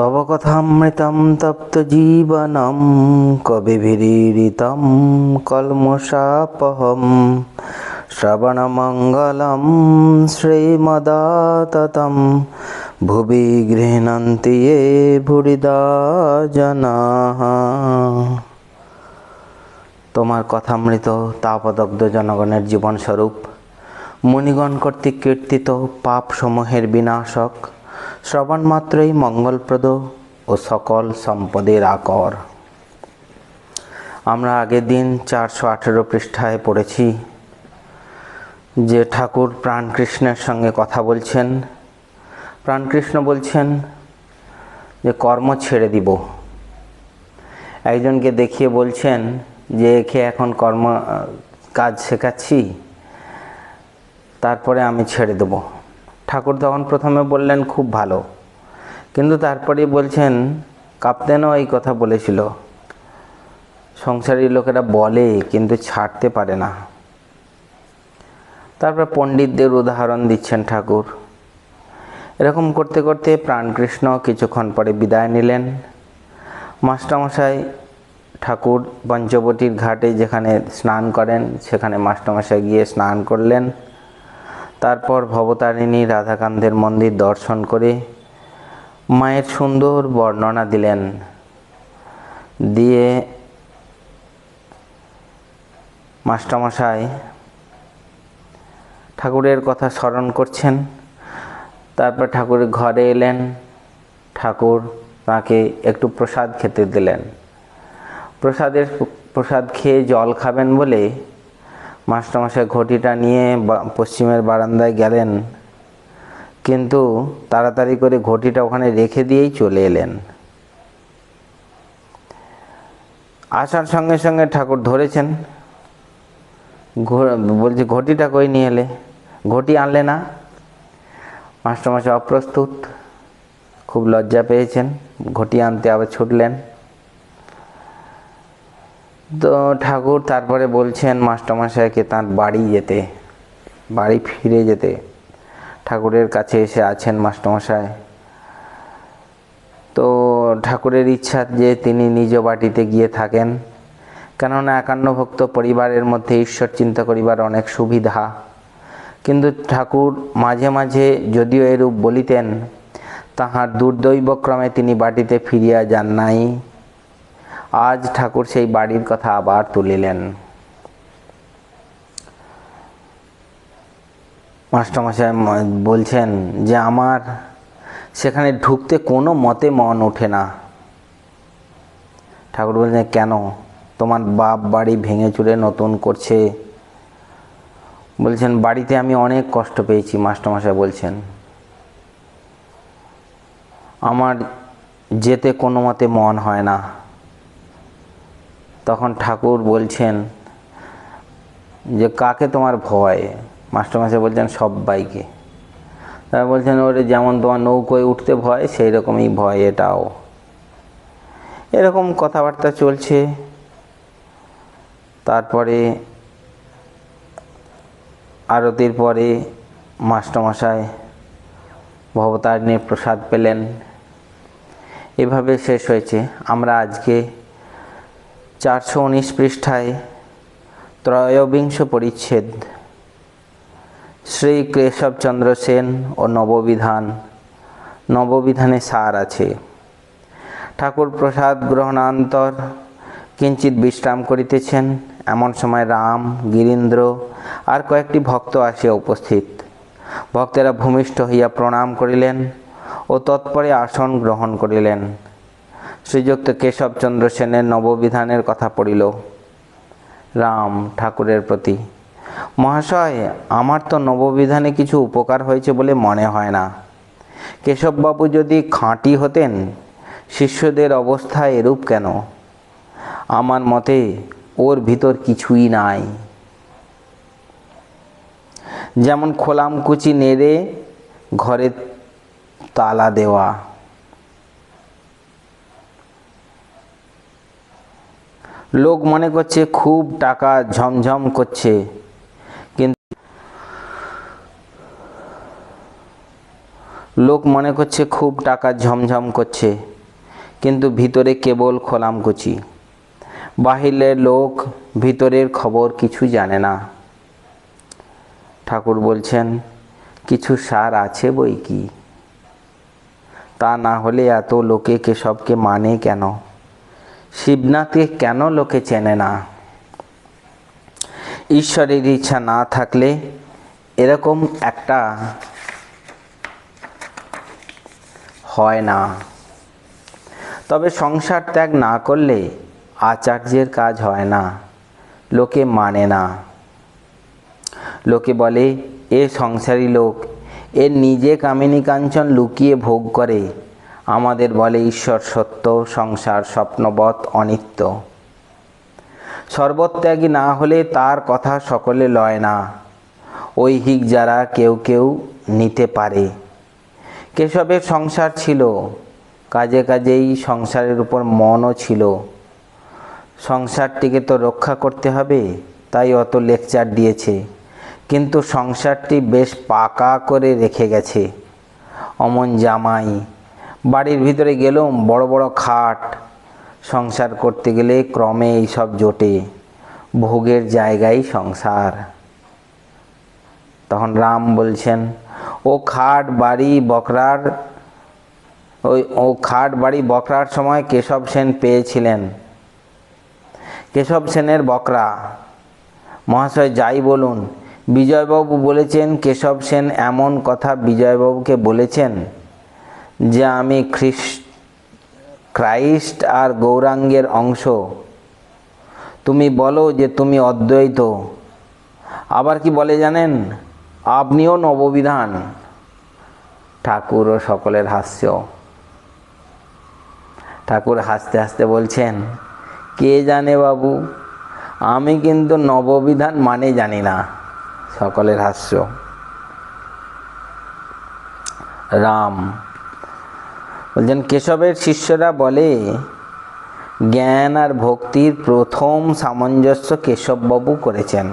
तव कथामृतं तप्तजीवनं कविभिरीडितं कल्मषापहं श्रवणमङ्गलं श्रीमदाततं भुवि गृह्णन्ति ये भूरिदा जनाः। তোমার কথামৃত তাপদগ্ধ জনগণের জীবনস্বরূপ মুনিগণ কর্তৃক কীর্তিত পাপসমূহের বিনাশক, শ্রবণ মাত্রই মঙ্গলপ্রদ ও সকল সম্পদের আকর। আমরা আগের দিন 418 পৃষ্ঠায় পড়েছি যে ঠাকুর প্রাণকৃষ্ণের সঙ্গে কথা বলছেন। প্রাণকৃষ্ণ বলছেন যে কর্ম ছেড়ে দিব। একজনকে দেখিয়ে বলছেন যে একে এখন কাজ শেখাচ্ছি, তারপরে আমি ছেড়ে দেব। ঠাকুর তখন প্রথমে বললেন খুব ভালো, কিন্তু তারপরে বলছেন কাপ্তেনও এই কথা বলেছিল, সংসারী লোকেরা বলে কিন্তু ছাড়তে পারে না। তারপর পণ্ডিতদের উদাহরণ দিচ্ছেন ঠাকুর। এরকম করতে করতে প্রাণকৃষ্ণ কিছুক্ষণ পরে বিদায় নিলেন। মাস্টারমশাই ঠাকুর পঞ্চবটির ঘাটে যেখানে স্নান করেন সেখানে মাস্টারমশাই গিয়ে স্নান করলেন। তারপর ভবতারিণী রাধাকান্তের মন্দির দর্শন করে মায়ের সুন্দর বর্ণনা দিলেন। দিয়ে মাস্টারমশাই ঠাকুরের কথা স্মরণ করছেন। তারপর ঠাকুরের ঘরে এলেন। ঠাকুর তাকে একটু প্রসাদ খেতে দিলেন। প্রসাদ খেয়ে জল খাবেন বলে মাস্টারমশাই ঘটিটা নিয়ে পশ্চিমের বারান্দায় গেলেন, কিন্তু তাড়াতাড়ি করে ঘটিটা ওখানে রেখে দিয়েই চলে এলেন। আসার সঙ্গে সঙ্গে ঠাকুর ধরেছেন, বলছে ঘটিটা কই নিয়ে এলে, ঘটি আনলে না? মাস্টারমশাই অপ্রস্তুত, খুব লজ্জা পেয়েছেন, ঘটি আনতে আবার ছুটলেন। তো ঠাকুর তারপরে বলছেন মাস্টারমশাইকে তার বাড়ি ফিরে যেতে। ঠাকুরের কাছে এসে আছেন মাস্টারমশাই। তো ঠাকুরের ইচ্ছা যে তিনি নিজ বাটিতে গিয়ে থাকেন, কেননা একান্নভক্ত পরিবারের মধ্যে ঈশ্বর চিন্তা করিবার অনেক সুবিধা। কিন্তু ঠাকুর মাঝে মাঝে যদিও এরূপ বলিতেন, তাহার দুর্দৈবক্রমে তিনি বাটিতে ফিরিয়া যান নাই। আজ ঠাকুর সেই বাড়ির কথা আবার তুলিলেন। মাস্টারমশাই বলছেন যে আমার সেখানে ঢুকতে কোনো মতে মন ওঠে না। ঠাকুর বলছেন কেন? তোমার বাপ বাড়ি ভেঙে চুরে নতুন করছে। বলছেন বাড়িতে আমি অনেক কষ্ট পেয়েছি। মাস্টারমশাই বলছেন আমার যেতে কোনো মতে মন হয় না। তখন ঠাকুর বলছেন যে কাকে তোমার ভয়? মাস্টারমশাই বলছেন সব্বাইকে। তারা বলছেন ওরে যেমন তোমার নৌকোয় উঠতে ভয়, সেই রকমই ভয় এটাও। এরকম কথাবার্তা চলছে। তারপরে আরতির পরে মাস্টারমশাই ভবতারিণীর প্রসাদ পেলেন। এভাবে শেষ হয়েছে। আমরা আজকে 419 পৃষ্ঠায় ত্রয়োবিংশ পরিচ্ছেদ শ্রী কেশবচন্দ্র সেন ও নববিধানে সার আছে। ঠাকুর প্রসাদ গ্রহণান্তর কিঞ্চিৎ বিশ্রাম করিতেছেন। এমন সময় রাম, গিরীন্দ্র আর কয়েকটি ভক্ত আসিয়া উপস্থিত। ভক্তেরা ভূমিষ্ঠ হইয়া প্রণাম করিলেন ও তৎপরে আসন গ্রহণ করিলেন। শ্রীযুক্ত কেশবচন্দ্র সেনের নববিধানের কথা পড়িল। রাম ঠাকুরের প্রতি, মহাশয়, আমার তো নববিধানে কিছু উপকার হয়েছে বলে মনে হয় না। কেশববাবু যদি খাঁটি হতেন, শিষ্যদের অবস্থা এরূপ কেন? আমার মতে ওর ভিতর কিছুই নাই। যেমন খোলামকুচি নেড়ে ঘরে তালা দেওয়া। লোক মনে করছে খুব টাকা ঝমঝম করছে, কিন্তু লোক মনে করছে খুব টাকা ঝমঝম করছে, কিন্তু ভিতরে কেবল খোলামকুচি। বাহিরের লোক ভিতরের খবর কিছু জানে না। ঠাকুর বলছেন, কিছু সার আছে বই কি, তা না হলে এত লোকে কেশবকে মানে কেন? শিবনাথকে কেন লোকে চেনে না? ঈশ্বরের ইচ্ছা না থাকলে এরকম একটা হয় না। তবে সংসার ত্যাগ না করলে আচার্যের কাজ হয় না, লোকে মানে না। লোকে বলে এ সংসারী লোক, এ নিজে কামিনী কাঞ্চন লুকিয়ে ভোগ করে। আমাদের বলে ঈশ্বর সত্য, সংসার স্বপ্নবৎ অনিত্য। সর্বত্যাগী না হলে তার কথা সকলে লয় না। ঐহিক যারা কেউ কেউ নিতে পারে। কেশবের সংসার ছিল, কাজে কাজেই সংসারের উপর মনও ছিল। সংসারটিকে তো রক্ষা করতে হবে, তাই অত লেকচার দিয়েছে। কিন্তু সংসারটি বেশ পাকা করে রেখে গেছে। অমন জামাই, বাড়ির ভিতরে গেলুম বড় বড় খাট। সংসার করতে গেলে ক্রমে এইসব জোটে, ভোগের জায়গায় সংসার। তখন রাম বলছেন, ও খাট বাড়ি বকরার সময় কেশব সেন পেয়েছিলেন। কেশব সেনের বকরা মহাশয় যাই বলুন, বিজয়বাবু বলেছেন, কেশব সেন এমন কথা বিজয়বাবুকে বলেছেন যে আমি ক্রাইস্ট আর গৌরাঙ্গের অংশ। তুমি বলো যে তুমি অদ্বৈত। আবার কি বলে জানেন, আপনিও নববিধান। ঠাকুর ও সকলের হাস্য। ঠাকুর হাসতে হাসতে বলছেন, কে জানে বাবু, আমি কিন্তু নববিধান মানে জানি না। সকলের হাস্য। রাম বলছেন, কেশবের শিষ্যরা বলে জ্ঞান আর ভক্তির প্রথম সামঞ্জস্য কেশববাবু করেছেন।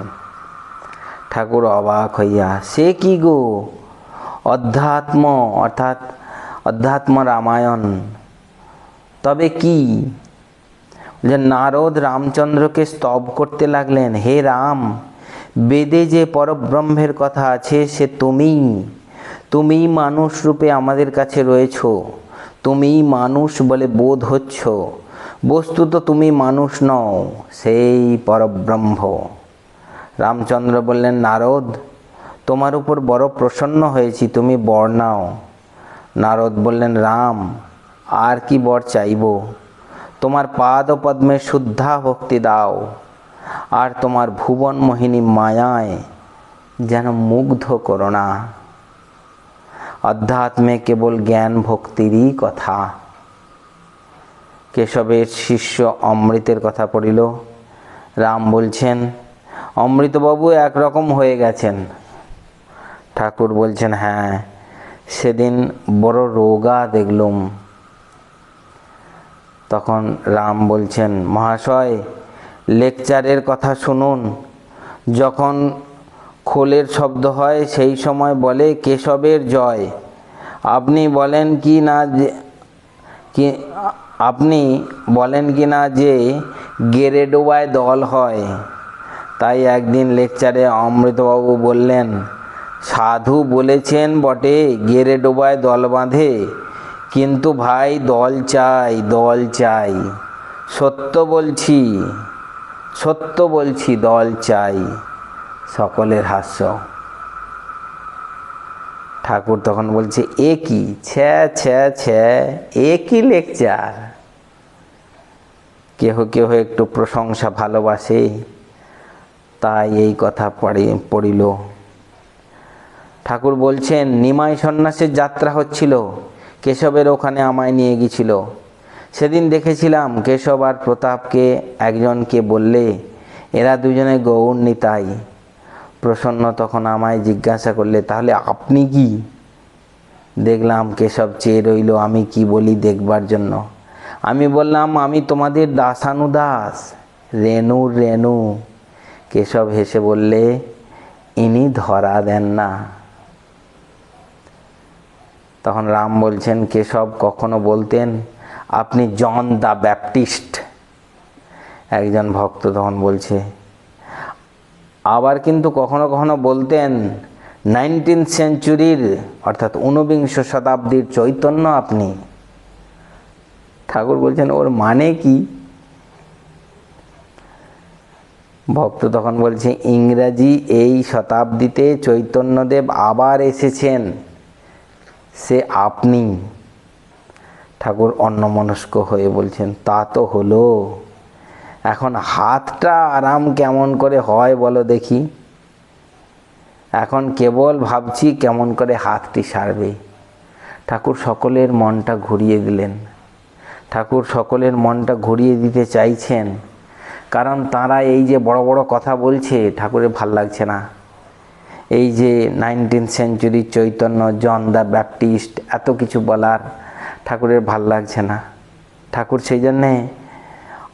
ঠাকুর অবাক হইয়া, সে কি গো? অধ্যাত্ম অর্থাৎ অধ্যাত্ম রামায়ণ। তবে কি? যে নারদ রামচন্দ্রকে স্তব করতে লাগলেন, হে রাম, বেদে যে পরব্রহ্মের কথা আছে সে তুমিই মানুষ রূপে আমাদের কাছে রয়েছ। তুমিই মানুষ বলে বোধ হচ্ছ, বস্তুত তুমি মানুষ নও, সেই পরব্রহ্ম। রামচন্দ্র বললেন, নারদ, তোমার উপর বড় প্রসন্ন হয়েছি, তুমি বর নাও। নারদ বললেন, রাম, আর কি বর চাইব? তোমার পাদ পদ্মে শুদ্ধা ভক্তি দাও, আর তোমার ভুবন মোহিনী মায়ায় যেন মুগ্ধ করো না। অধ্যাত্মে কেবল জ্ঞান ভক্তিরই কথা। কেশবের শিষ্য অমৃতের কথা পড়িল। রাম বলছেন, অমৃতবাবু একরকম হয়ে গেছেন। ঠাকুর বলছেন, হ্যাঁ, সেদিন বড় রোগা দেখলুম। তখন রাম বলছেন, মহাশয় লেকচারের কথা শুনুন। যখন খোলের শব্দ হয় সেই সময় বলে কেশবের জয়। আপনি বলেন কি না যে গেরে ডোবায় দল হয়? তাই একদিন লেকচারে অমৃতবাবু বললেন, সাধু বলেছেন বটে গেরে ডোবায় দল বাঁধে, কিন্তু ভাই দল চাই। সত্য বলছি দল চাই। সকলের হাস্য। ঠাকুর তখন বলছে, এ কি ছ্যা এ কি লেকচার? কেহ একটু প্রশংসা ভালোবাসে, তাই এই কথা পড়িল। ঠাকুর বলছেন, নিমাই সন্ন্যাসের যাত্রা হচ্ছিল, কেশবের ওখানে আমায় নিয়ে গিয়েছিল। সেদিন দেখেছিলাম কেশব আর প্রতাপকে একজনকে বললে, এরা দুজনে গৌর নিতাই। প্রসন্ন তখন আমায় জিজ্ঞাসা করলে, তাহলে আপনি কি? দেখলাম কেশব চেয়ে রইল আমি কি বলি দেখবার জন্য। আমি বললাম, আমি তোমাদের দাসানুদাস, রেণু। কেশব হেসে বললে, ইনি ধরা দেন না। তখন রাম বলছেন, কেশব কখনো বলতেন, আপনি জন দ্য ব্যাপটিস্ট। একজন ভক্ত তখন বলছে, আবার কিন্তু কখনো কখনো বলতেন 19th সেঞ্চুরির অর্থাৎ 19বিংশ শতাব্দীর চৈতন্য আপনি। ঠাকুর বলছেন ওর মানে কি? ভক্ত তখন বলছে, ইংরাজি এই শতাব্দীতে চৈতন্যদেব আবার এসেছেন, সে আপনি। ঠাকুর অন্যমনস্ক হয়ে বলছেন, তা তো হলো, এখন হাতটা আরাম কেমন করে হয় বলো দেখি। এখন কেবল ভাবছি কেমন করে হাতটি সারবে। ঠাকুর সকলের মনটা ঘুরিয়ে দিলেন। ঠাকুর সকলের মনটা ঘুরিয়ে দিতে চাইছেন, কারণ তারা এই যে বড় বড় কথা বলছে ঠাকুরের ভাল লাগছে না। এই যে 19th সেঞ্চুরির চৈতন্য, জন দ্য ব্যাপটিস্ট, এত কিছু বলার ঠাকুরের ভাল লাগছে না। ঠাকুর সেই জন্যে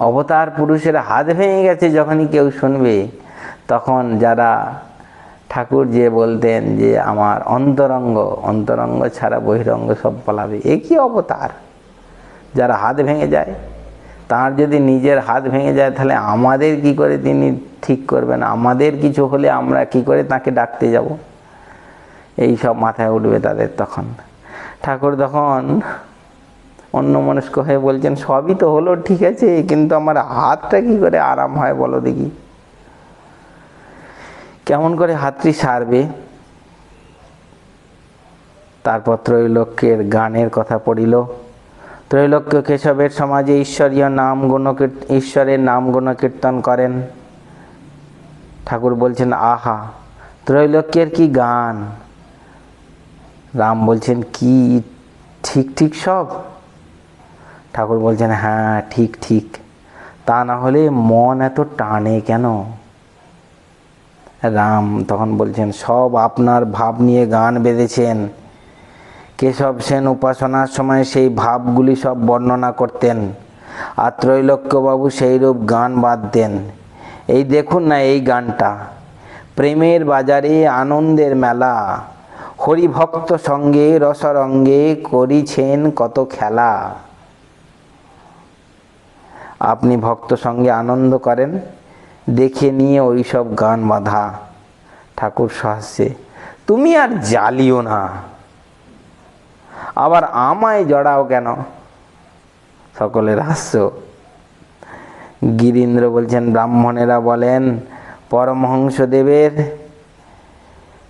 অবতার পুরুষের হাত ভেঙে গেছে যখনই কেউ শুনবে, তখন যারা ঠাকুর যে বলতেন যে আমার অন্তরঙ্গ, অন্তরঙ্গ ছাড়া বহিরঙ্গ সব পালাবে, এ কি অবতার? যারা হাত ভেঙে যায়, তার যদি নিজের হাত ভেঙে যায় তাহলে আমাদের কি করে তিনি ঠিক করবেন? আমাদের কিছু হলে আমরা কি করে তাকে ডাকতে যাব? এই সব মাথায় উঠবে তাদের। তখন ঠাকুর তখন অন্যমনস্ক হয়ে বলছেন, সবই তো হলো ঠিক আছে, কিন্তু আমার হাতটা কি করে আরাম হয় বলো দেখি, কেমন করে হাতটি সারবে? তারপর ত্রৈলোক্যের গানের কথা পড়িল। ত্রৈলোক্য কেশবের সমাজে ঈশ্বরের নাম গুণ কীর্তন করেন। ঠাকুর বলছেন, আহা ত্রৈলোক্যের কি গান! রাম বলছেন, কি ঠিক ঠিক সব? ঠাকুর বলছেন, হ্যাঁ ঠিক ঠিক, তা না হলে মন এত টানে কেন? রাম তখন বলছেন, সব আপনার ভাব নিয়ে গান বেঁধেছেন। কেশব সেন উপাসনার সময় সেই ভাবগুলি সব বর্ণনা করতেন, আর ত্রৈলোক্যবাবু সেইরূপ গান বাঁধতেন। এই দেখুন না এই গানটা, প্রেমের বাজারে আনন্দের মেলা, হরিভক্ত সঙ্গে রসরঙ্গে করিছেন কত খেলা। আপনি ভক্ত সঙ্গে আনন্দ করেন, দেখে নিয়ে ওই সব গান বাঁধা। ঠাকুর সহাস্যে, তুমি আর জ্বালিও না, আবার আমায় জড়াও কেন? সকলের হাস্য। গিরীন্দ্র বলছেন, ব্রাহ্মণেরা বলেন পরমহংসদেবের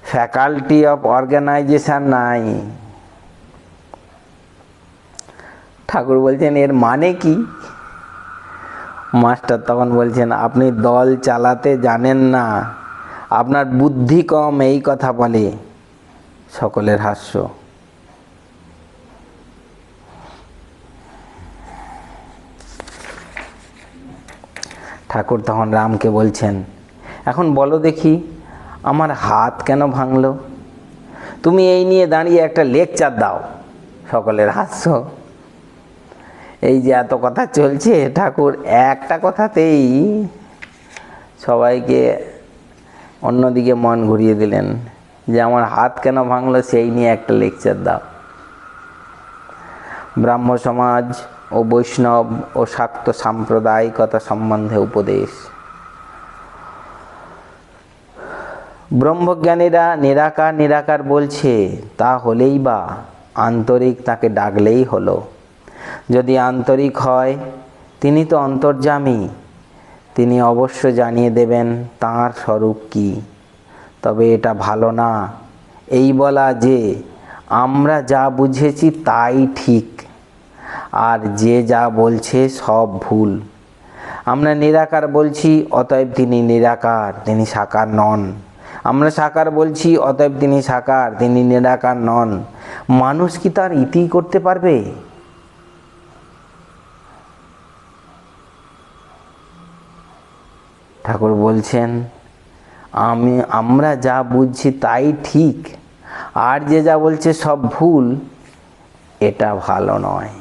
ফ্যাকাল্টি অফ অর্গানাইজেশন নাই। ঠাকুর বলছেন, এর মানে কি? মাস্টার তখন বলছেন, আপনি দল চালাতে জানেন না, আপনার বুদ্ধি কম, এই কথা বলে। সকলের হাস্য। ঠাকুর তখন রামকে বলছেন, এখন বলো দেখি আমার হাত কেন ভাঙলো? তুমি এই নিয়ে দাঁড়িয়ে একটা লেকচার দাও। সকলের হাস্য। এই যে এত কথা চলছে, ঠাকুর একটা কথাতেই সবাইকে অন্যদিকে মন ঘুরিয়ে দিলেন, যে আমার হাত কেন ভাঙলো সেই নিয়ে একটা লেকচার দাও। ব্রাহ্ম সমাজ ও বৈষ্ণব ও শাক্ত সাম্প্রদায়িকতা সম্বন্ধে উপদেশ। ব্রহ্মজ্ঞানীরা নিরাকার নিরাকার বলছে, তা হলেই বা আন্তরিক তাকে ডাকলেই হলো। যদি আন্তরিক হয়, তিনি তো অন্তর্যামী, তিনি অবশ্য জানিয়ে দেবেন তাঁর স্বরূপ কি। তবে এটা ভালো না এই বলা যে আমরা যা বুঝেছি তাই ঠিক, আর যে যা বলছে সব ভুল। আমরা নিরাকার বলছি, অতএব তিনি নিরাকার, তিনি সাকার নন। আমরা সাকার বলছি, অতএব তিনি সাকার, তিনি নিরাকার নন। মানুষ কি তার ইতি করতে পারবে? ঠাকুর বলছেন, আমরা যা বুঝছি তাই ঠিক, আর যে যা বলছে সব ভুল, এটা ভালো নয়।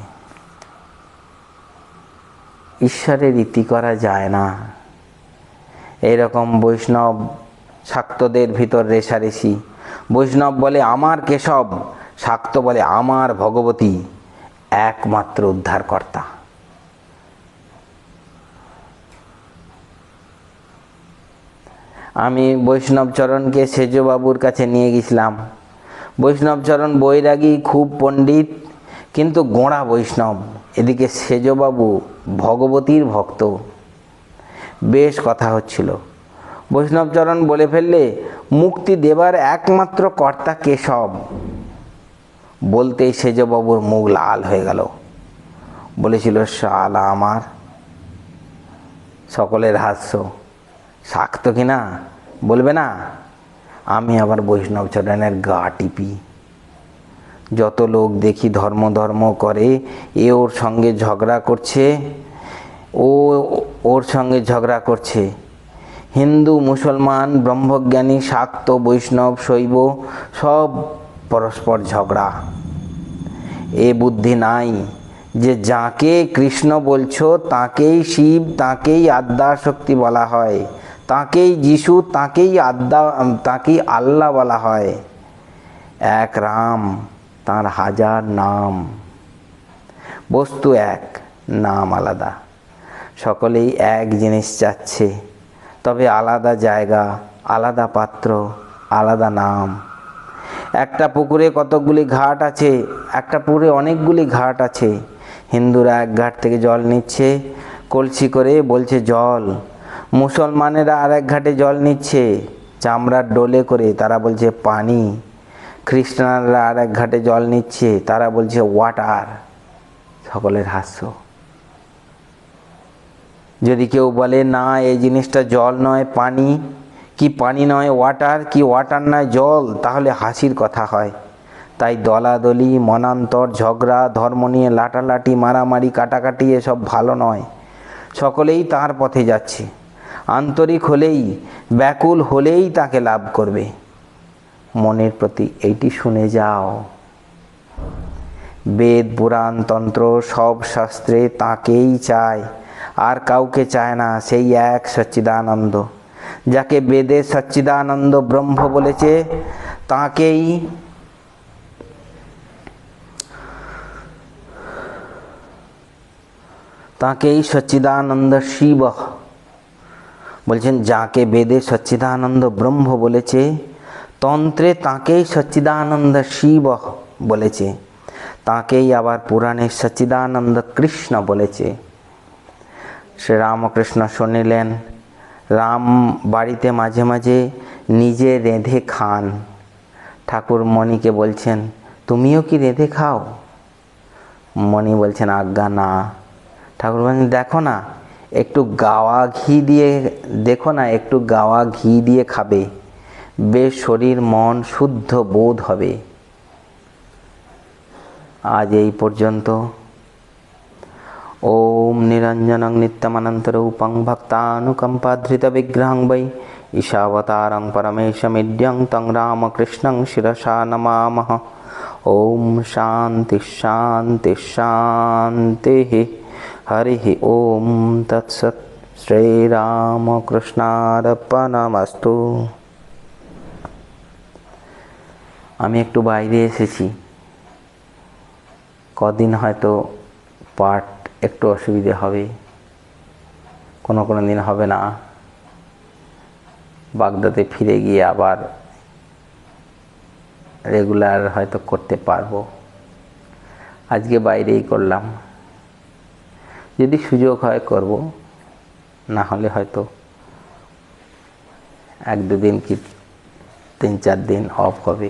ঈশ্বরের ইতি করা যায় না। এরকম বৈষ্ণব শাক্তদের ভিতর রেষারেষি। বৈষ্ণব বলে আমার কেশব, শাক্ত বলে আমার ভগবতী। একমাত্র উদ্ধারকর্তা। আমি বৈষ্ণবচরণকে সেজবাবুর কাছে নিয়ে গেছিলাম। বৈষ্ণবচরণ বৈরাগী, খুব পণ্ডিত, কিন্তু গোঁড়া বৈষ্ণব। এদিকে সেজবাবু ভগবতীর ভক্ত। বেশ কথা হচ্ছিল। বৈষ্ণবচরণ বলে ফেললে, মুক্তি দেবার একমাত্র কর্তা কেশব। বলতেই সেজবাবুর মুখ লাল হয়ে গেল। বলেছিল, শালা আমার। সকলের হাস্য। শাক্ত কিনা বলবে না? আমি আবার বৈষ্ণবচরণের গা টিপি। যত লোক দেখি ধর্ম ধর্ম করে, এ ওর সঙ্গে ঝগড়া করছে, ও ওর সঙ্গে ঝগড়া করছে। হিন্দু, মুসলমান, ব্রহ্মজ্ঞানী, শাক্ত, বৈষ্ণব, শৈব সব পরস্পর ঝগড়া। এ বুদ্ধি নাই যে যাকে কৃষ্ণ বলছো তাকেই শিব, তাকেই আদ্যাশক্তি বলা হয়, তাকেই যিশু, তাকেই আল্লাহ বলা হয়। এক রাম, তার হাজার নাম। বস্তু এক, নাম আলাদা। সকলেই এক জিনিস চাচ্ছে, তবে আলাদা জায়গা, আলাদা পাত্র, আলাদা নাম। একটা পুকুরে কতকগুলি ঘাট আছে, একটা পুকুরে অনেকগুলি ঘাট আছে। হিন্দুরা এক ঘাট থেকে জল নিচ্ছে কলসি করে, বলছে জল। মুসলমানেরা আর এক ঘাটে জল নিচ্ছে চামড়ার ডোলে করে, তারা বলছে পানি। খ্রিস্টানরা আর এক ঘাটে জল নিচ্ছে, তারা বলছে ওয়াটার। সকলের হাস্য। যদি কেউ বলে না, এই জিনিসটা জল নয় পানি, কি পানি নয় ওয়াটার, কি ওয়াটার নয় জল, তাহলে হাসির কথা হয়। তাই দলাদলি, মনান্তর, ঝগড়া, ধর্ম নিয়ে লাটালাটি, মারামারি, কাটাকাটি এসব ভালো নয়। সকলেই তার পথে যাচ্ছে। আন্তরিক হলেই, ব্যাকুল হলেই তাকে লাভ করবে। মনের প্রতি এইটি শুনে যাও। বেদ, পুরাণ, তন্ত্র সব শাস্ত্রে তাকেই চায়, আর কাউকে চায় না। সেই এক সচ্চিদানন্দ, যাকে বেদে সচ্চিদানন্দ ব্রহ্ম বলেছে, তাকেই সচ্চিদানন্দ শিব বলছেন। যাকে বেদে সচ্চিদানন্দ ব্রহ্ম বলেছে, তন্ত্রে তাকেই সচ্চিদানন্দ শিব বলেছে, তাকেই আবার পুরাণে সচ্চিদানন্দ কৃষ্ণ বলেছে। শ্রীরামকৃষ্ণ শুনিলেন। রাম বাড়িতে মাঝে মাঝে নিজে রেঁধে খান। ঠাকুর মণিকে বলছেন, তুমিও কি রেঁধে খাও? মণি বলছেন, আজ্ঞা না। ঠাকুর বলছেন, দেখো না একটু গাওয়া ঘি দিয়ে খাবে, বেশ শরীর মন শুদ্ধ বোধ হবে। আজ এই পর্যন্ত। ওম নিরঞ্জনং নিত্যমনন্তরূপং ভক্তানুকম্পাধৃত বিগ্রহং বৈ ঈশাবতারং পরমেশমিদ্যং তং রামকৃষ্ণং শিরসা নমামঃ। ওম শান্তি শান্তি শান্তি। হরি ওম তৎসৎ। শ্রীরামকৃষ্ণার্পণমস্তু। আমি একটু বাইরে এসেছি, কদিন হয়তো পাঠ একটু অসুবিধে হবে, কোনো দিন হবে না। বাগদাতে ফিরে গিয়ে আবার রেগুলার হয়তো করতে পারবো। আজকে বাইরেই করলাম, যদি সুযোগ হয় করব, না হলে হয়তো 1-2 দিন কি 3-4 দিন অফ হবে।